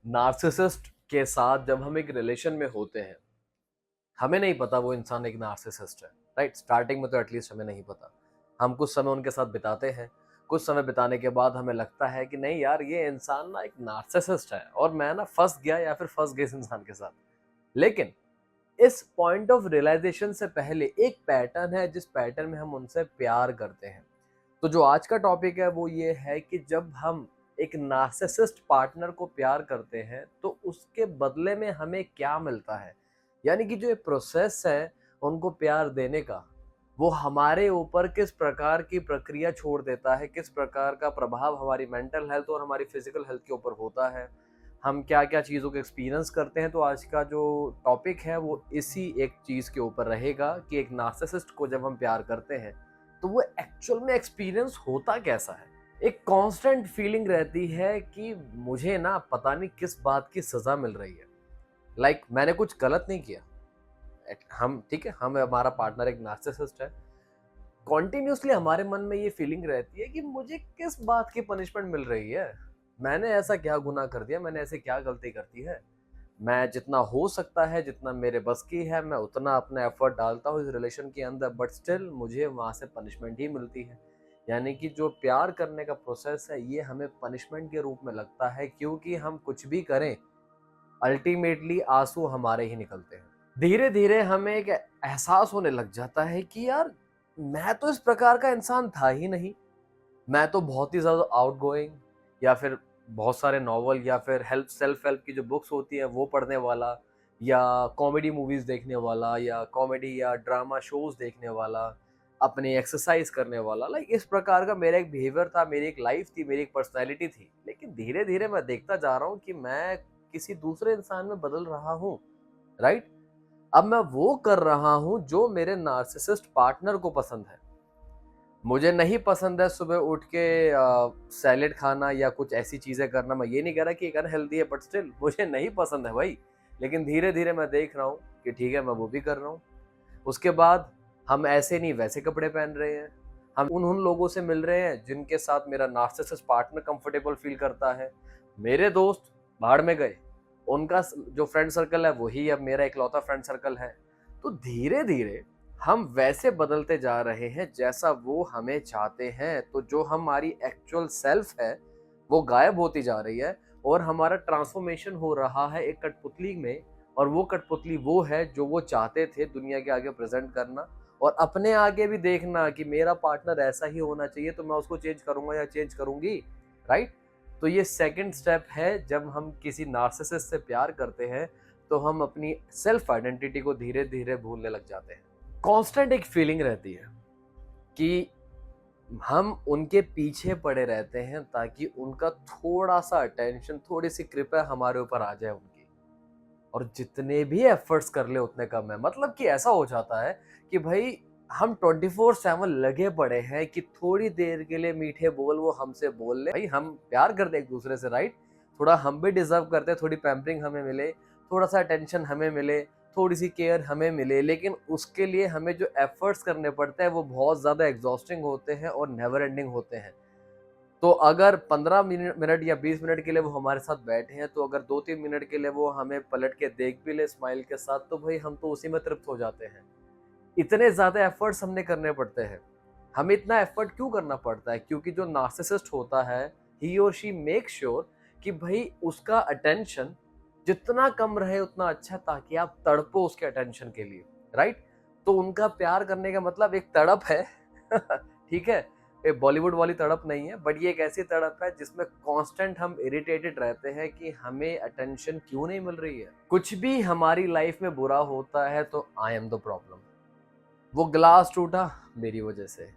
Narcissist के साथ जब हम एक रिलेशन में होते हैं, हमें नहीं पता वो इंसान एक नार्सिसिस्ट है। राइट, स्टार्टिंग में तो एटलीस्ट हमें नहीं पता। हम कुछ समय उनके साथ बिताते हैं, कुछ समय बिताने के बाद हमें लगता है कि नहीं यार, ये इंसान ना एक नार्सिसिस्ट है और मैं ना फंस गया या फिर फंस गई इस इंसान के साथ। लेकिन इस पॉइंट ऑफ रियलाइजेशन से पहले एक पैटर्न है जिस पैटर्न में हम उनसे प्यार करते हैं। तो जो आज का टॉपिक है वो ये है कि जब हम एक नार्सिसिस्ट पार्टनर को प्यार करते हैं तो उसके बदले में हमें क्या मिलता है। यानी कि जो ये प्रोसेस है उनको प्यार देने का, वो हमारे ऊपर किस प्रकार की प्रक्रिया छोड़ देता है, किस प्रकार का प्रभाव हमारी मेंटल हेल्थ और हमारी फिजिकल हेल्थ के ऊपर होता है, हम क्या क्या चीज़ों को एक्सपीरियंस करते हैं। तो आज का जो टॉपिक है वो इसी एक चीज़ के ऊपर रहेगा कि एक नार्सिसिस्ट को जब हम प्यार करते हैं तो वो एक्चुअल में एक्सपीरियंस होता कैसा है। एक कांस्टेंट फीलिंग रहती है कि मुझे ना पता नहीं किस बात की सज़ा मिल रही है। मैंने कुछ गलत नहीं किया। हम ठीक है, हम हमारा पार्टनर एक नार्सिसिस्ट है। कॉन्टिन्यूसली हमारे मन में ये फीलिंग रहती है कि मुझे किस बात की पनिशमेंट मिल रही है। मैंने ऐसा क्या गुनाह कर दिया, मैंने ऐसे क्या गलती कर दी है। मैं जितना हो सकता है, जितना मेरे बस की है, मैं उतना अपना एफर्ट डालता हूँ इस रिलेशन के अंदर, बट स्टिल मुझे वहाँ से पनिशमेंट ही मिलती है। यानी कि जो प्यार करने का प्रोसेस है ये हमें पनिशमेंट के रूप में लगता है, क्योंकि हम कुछ भी करें अल्टीमेटली आंसू हमारे ही निकलते हैं। धीरे धीरे हमें एक एहसास होने लग जाता है कि यार, मैं तो इस प्रकार का इंसान था ही नहीं। मैं तो बहुत ही ज़्यादा आउटगोइंग, या फिर बहुत सारे नॉवल या फिर हेल्प सेल्फ हेल्प की जो बुक्स होती हैं वो पढ़ने वाला, या कॉमेडी मूवीज़ देखने वाला, या कॉमेडी या ड्रामा शोज़ देखने वाला, अपनी एक्सरसाइज करने वाला। इस प्रकार का मेरा एक बिहेवियर था, मेरी एक लाइफ थी, मेरी एक पर्सनैलिटी थी। लेकिन धीरे धीरे मैं देखता जा रहा हूँ कि मैं किसी दूसरे इंसान में बदल रहा हूँ। राइट, अब मैं वो कर रहा हूँ जो मेरे नार्सिसिस्ट पार्टनर को पसंद है। मुझे नहीं पसंद है सुबह उठ के सैलेड खाना या कुछ ऐसी चीज़ें करना। मैं ये नहीं कह रहा कि एक अनहेल्दी है, बट स्टिल मुझे नहीं पसंद है भाई। लेकिन धीरे धीरे मैं देख रहा हूँ कि ठीक है, मैं वो भी कर रहा हूँ। उसके बाद हम ऐसे नहीं वैसे कपड़े पहन रहे हैं। हम उन उन लोगों से मिल रहे हैं जिनके साथ मेरा नार्सिसिस्ट पार्टनर कंफर्टेबल फील करता है। मेरे दोस्त भाड़ में गए, उनका जो फ्रेंड सर्कल है वही अब मेरा इकलौता फ्रेंड सर्कल है। तो धीरे धीरे हम वैसे बदलते जा रहे हैं जैसा वो हमें चाहते हैं। तो जो हमारी एक्चुअल सेल्फ है वो गायब होती जा रही है और हमारा ट्रांसफॉर्मेशन हो रहा है एक कठपुतली में। और वो कठपुतली वो है जो वो चाहते थे दुनिया के आगे प्रेजेंट करना, और अपने आगे भी देखना कि मेरा पार्टनर ऐसा ही होना चाहिए तो मैं उसको चेंज करूंगा या चेंज करूंगी। राइट, तो ये सेकंड स्टेप है। जब हम किसी नार्सिसिस्ट से प्यार करते हैं तो हम अपनी सेल्फ आइडेंटिटी को धीरे धीरे भूलने लग जाते हैं। कांस्टेंट एक फीलिंग रहती है कि हम उनके पीछे पड़े रहते हैं ताकि उनका थोड़ा सा अटेंशन, थोड़ी सी कृपया हमारे ऊपर आ जाए उनकी। और जितने भी एफर्ट्स कर ले उतने कम है। मतलब कि ऐसा हो जाता है कि भाई, हम 24/7 लगे पड़े हैं कि थोड़ी देर के लिए मीठे बोल वो हमसे बोल ले। भाई, हम प्यार करते हैं एक दूसरे से, राइट। थोड़ा हम भी डिजर्व करते हैं, थोड़ी पैम्परिंग हमें मिले, थोड़ा सा अटेंशन हमें मिले, थोड़ी सी केयर हमें मिले। लेकिन उसके लिए हमें जो एफर्ट्स करने पड़ते हैं वो बहुत ज़्यादा एग्जॉस्टिंग होते हैं और नेवर एंडिंग होते हैं। तो अगर 15 मिनट या 20 मिनट के लिए वो हमारे साथ बैठे हैं, तो अगर 2-3 मिनट के लिए वो हमें पलट के देख भी ले स्माइल के साथ, तो भाई हम तो उसी में तृप्त हो जाते हैं। इतने ज़्यादा एफर्ट्स हमने करने पड़ते हैं। हमें इतना एफर्ट क्यों करना पड़ता है? क्योंकि जो नार्सिसिस्ट होता है, ही और शी मेक श्योर कि भाई उसका अटेंशन जितना कम रहे उतना अच्छा, ताकि आप तड़पो उसके अटेंशन के लिए। राइट, तो उनका प्यार करने का मतलब एक तड़प है। ठीक है, ये बॉलीवुड वाली तड़प नहीं है, बट ये एक ऐसी तड़प है जिसमें कांस्टेंट हम इरिटेटेड रहते हैं कि हमें अटेंशन क्यों नहीं मिल रही है। कुछ भी हमारी लाइफ में बुरा होता है तो आई एम द प्रॉब्लम। वो ग्लास टूटा, मेरी वजह से।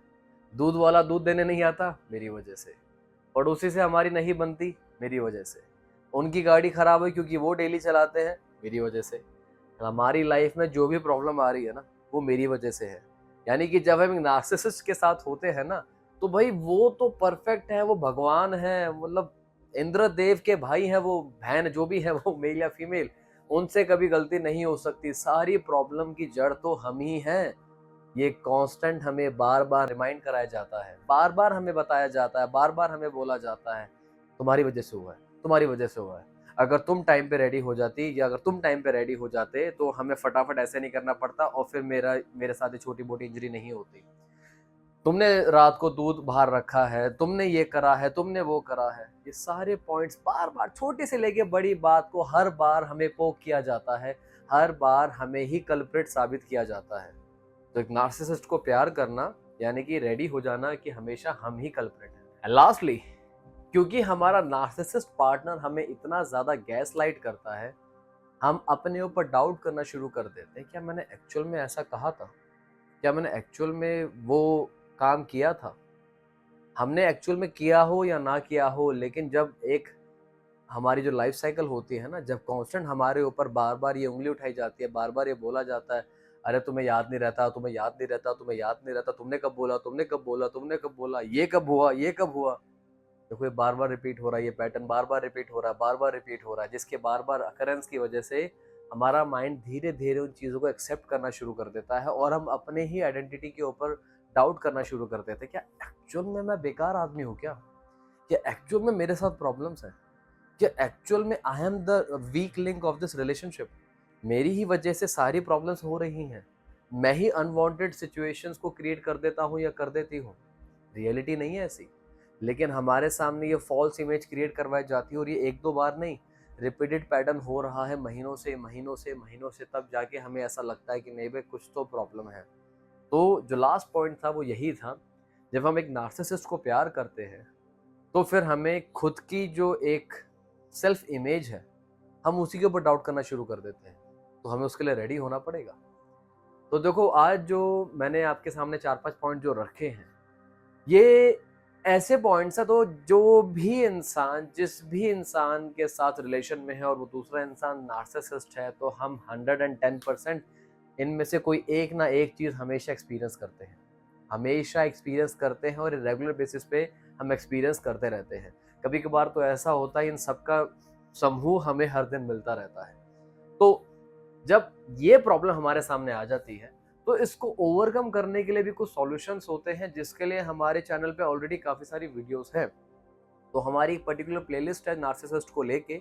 दूध वाला दूध देने नहीं आता, मेरी वजह से। पड़ोसी से हमारी नहीं बनती, मेरी वजह से। उनकी गाड़ी खराब है क्योंकि वो डेली चलाते हैं, मेरी वजह से। हमारी लाइफ में जो भी प्रॉब्लम आ रही है ना, वो मेरी वजह से है। यानी कि जब हम नार्सिसिस्ट के साथ होते हैं ना, तो भाई वो तो परफेक्ट है, वो भगवान है। मतलब इंद्रदेव के भाई हैं वो, बहन जो भी है वो, मेल या फीमेल, उनसे कभी गलती नहीं हो सकती। सारी प्रॉब्लम की जड़ तो हम ही हैं। ये कांस्टेंट हमें बार बार रिमाइंड कराया जाता है, बार बार हमें बताया जाता है, बार बार हमें बोला जाता है, तुम्हारी वजह से हुआ है, तुम्हारी वजह से हुआ है। अगर तुम टाइम पे रेडी हो जाती या अगर तुम टाइम पे रेडी हो जाते तो हमें फटाफट ऐसे नहीं करना पड़ता और फिर मेरे साथ छोटी मोटी इंजरी नहीं होती। तुमने रात को दूध बाहर रखा है, तुमने ये करा है, तुमने वो करा है, ये सारे पॉइंट्स बार बार छोटे से लेके बड़ी बात को हर बार हमें पोक किया जाता है, हर बार हमें ही कल्प्रिट साबित किया जाता है। तो एक नार्सिसिस्ट को प्यार करना यानी कि रेडी हो जाना कि हमेशा हम ही कल्प्रिट हैं। लास्टली, क्योंकि हमारा नार्सिसिस्ट पार्टनर हमें इतना ज्यादा गैस लाइट करता है, हम अपने ऊपर डाउट करना शुरू कर देते हैं, क्या मैंने एक्चुअल में ऐसा कहा था, क्या मैंने एक्चुअल में वो काम किया था, हमने एक्चुअल में किया हो या ना किया हो, लेकिन जब एक हमारी जो लाइफ साइकिल होती है ना, जब कांस्टेंट हमारे ऊपर बार बार ये उंगली उठाई जाती है, बार बार ये बोला जाता है, अरे तुम्हें याद नहीं रहता, तुम्हें याद नहीं रहता, तुम्हें याद नहीं रहता, तुमने कब बोला, तुमने कब बोला, तुमने कब बोला, ये कब हुआ, ये कब हुआ। देखो ये बार बार रिपीट हो रहा है, ये पैटर्न बार बार रिपीट हो रहा है, बार बार रिपीट हो रहा है, जिसके बार बार अकरेंस की वजह से हमारा माइंड धीरे धीरे उन चीज़ों को एक्सेप्ट करना शुरू कर देता है और हम अपने ही आइडेंटिटी के ऊपर डाउट करना शुरू कर देते हैं। क्या एक्चुअल में मैं बेकार आदमी हूँ क्या एक्चुअल में मेरे साथ प्रॉब्लम्स हैं, क्या एक्चुअल में I am the weak link of this relationship, मेरी ही वजह से सारी प्रॉब्लम्स हो रही हैं, मैं ही अनवांटेड सिचुएशंस को क्रिएट कर देता हूँ या कर देती हूँ। रियलिटी नहीं है ऐसी, लेकिन हमारे सामने ये फॉल्स इमेज क्रिएट करवाई जाती है और ये एक दो बार नहीं, रिपीटेड पैटर्न हो रहा है महीनों से महीनों से महीनों से, तब जाके हमें ऐसा लगता है कि नहीं भाई कुछ तो प्रॉब्लम है। तो जो लास्ट पॉइंट था वो यही था, जब हम एक नार्सिसिस्ट को प्यार करते हैं तो फिर हमें खुद की जो एक सेल्फ इमेज है हम उसी के ऊपर डाउट करना शुरू कर देते हैं, तो हमें उसके लिए रेडी होना पड़ेगा। तो देखो आज जो मैंने आपके सामने 4-5 पॉइंट जो रखे हैं, ये ऐसे पॉइंट्स है तो जो भी इंसान जिस भी इंसान के साथ रिलेशन में है और वो दूसरा इंसान नार्सिसिस्ट है, तो हम 110% इनमें से कोई एक ना एक चीज़ हमेशा एक्सपीरियंस करते हैं, हमेशा एक्सपीरियंस करते हैं और रेगुलर बेसिस पे हम एक्सपीरियंस करते रहते हैं। कभी कभार तो ऐसा होता है इन सबका समूह हमें हर दिन मिलता रहता है। तो जब ये प्रॉब्लम हमारे सामने आ जाती है तो इसको ओवरकम करने के लिए भी कुछ सॉल्यूशंस होते हैं, जिसके लिए हमारे चैनल पे ऑलरेडी काफ़ी सारी वीडियोस हैं। तो हमारी एक पर्टिकुलर प्लेलिस्ट है नार्सिसिस्ट को लेके,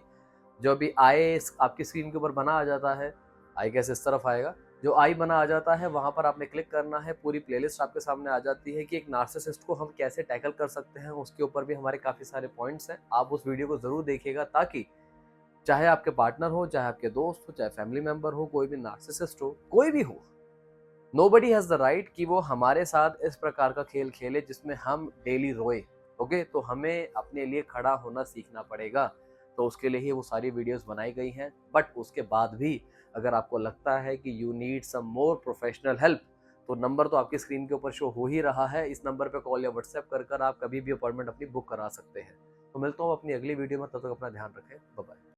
जो अभी आई आपकी स्क्रीन के ऊपर बना आ जाता है, आई कैसे इस तरफ आएगा, जो आई बना आ जाता है वहाँ पर आपने क्लिक करना है, पूरी प्लेलिस्ट आपके सामने आ जाती है कि एक नार्सिसिस्ट को हम कैसे टैकल कर सकते हैं। उसके ऊपर भी हमारे काफ़ी सारे पॉइंट्स हैं, आप उस वीडियो को ज़रूर देखिएगा, ताकि चाहे आपके पार्टनर हो, चाहे आपके दोस्त हो, चाहे फैमिली मेंबर हो, कोई भी नार्सिसिस्ट हो, कोई भी हो, नोबडी हैज़ द राइट कि वो हमारे साथ इस प्रकार का खेल खेले जिसमें हम डेली रोए। ओके, तो हमें अपने लिए खड़ा होना सीखना पड़ेगा। तो उसके लिए ही वो सारी वीडियोस बनाई गई हैं। बट उसके बाद भी अगर आपको लगता है कि you need some more professional help, तो नंबर तो आपकी स्क्रीन के ऊपर शो हो ही रहा है, इस नंबर पे कॉल या व्हाट्सएप कर आप कभी भी अपॉइंटमेंट अपनी बुक करा सकते हैं। तो मिलता हूँ अपनी अगली वीडियो में, तब तक अपना ध्यान रखें, बाय बाय।